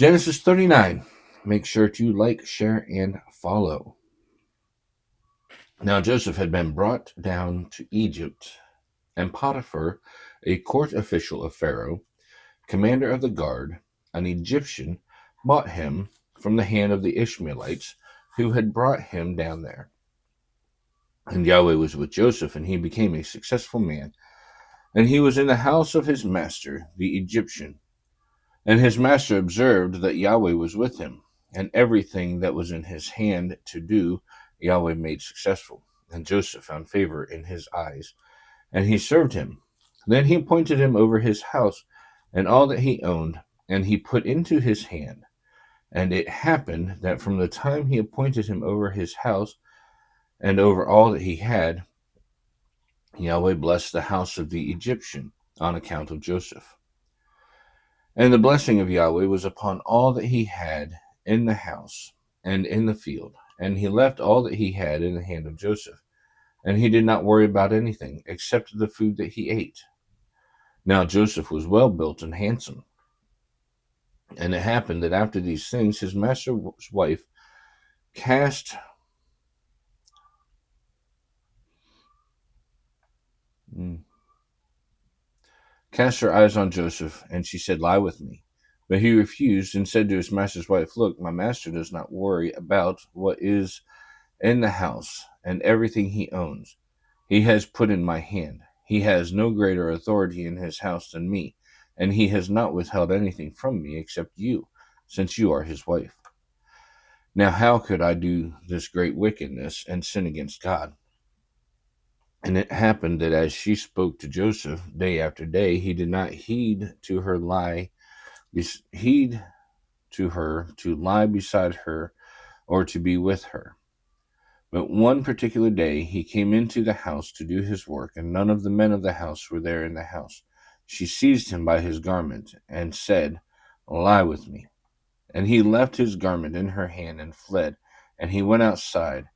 Genesis 39. Make sure to like, share, and follow. Now Joseph had been brought down to Egypt, and Potiphar, a court official of Pharaoh, commander of the guard, an Egyptian, bought him from the hand of the Ishmaelites who had brought him down there. And Yahweh was with Joseph, and he became a successful man. And he was in the house of his master, the Egyptian. And his master observed that Yahweh was with him, and everything that was in his hand to do, Yahweh made successful. And Joseph found favor in his eyes, and he served him. Then he appointed him over his house and all that he owned, and he put into his hand. And it happened that from the time he appointed him over his house and over all that he had, Yahweh blessed the house of the Egyptian on account of Joseph. And the blessing of Yahweh was upon all that he had in the house and in the field. And he left all that he had in the hand of Joseph. And he did not worry about anything except the food that he ate. Now Joseph was well built and handsome. And it happened that after these things, his master's wife cast her eyes on Joseph, and she said, "Lie with me." But he refused and said to his master's wife, "Look, my master does not worry about what is in the house, and everything he owns he has put in my hand. He has no greater authority in his house than me, and he has not withheld anything from me except you, since you are his wife. Now how could I do this great wickedness and sin against God?" And it happened that as she spoke to Joseph day after day, he did not heed to her to lie beside her or to be with her. But one particular day he came into the house to do his work, and none of the men of the house were there in the house. She seized him by his garment and said, "Lie with me." And he left his garment in her hand and fled, and he went outside.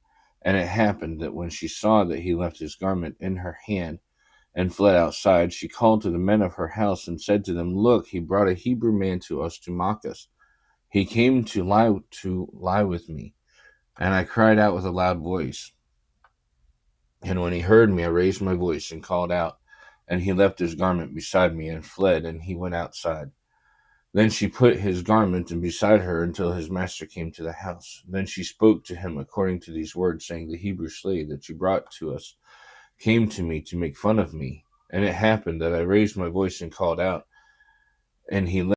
And it happened that when she saw that he left his garment in her hand and fled outside, she called to the men of her house and said to them, "Look, he brought a Hebrew man to us to mock us. He came to lie with me." And I cried out with a loud voice. And when he heard me, I raised my voice and called out. And he left his garment beside me and fled, and he went outside. Then she put his garment beside her until his master came to the house. Then she spoke to him according to these words, saying, "The Hebrew slave that you brought to us came to me to make fun of me." And it happened that I raised my voice and called out, and he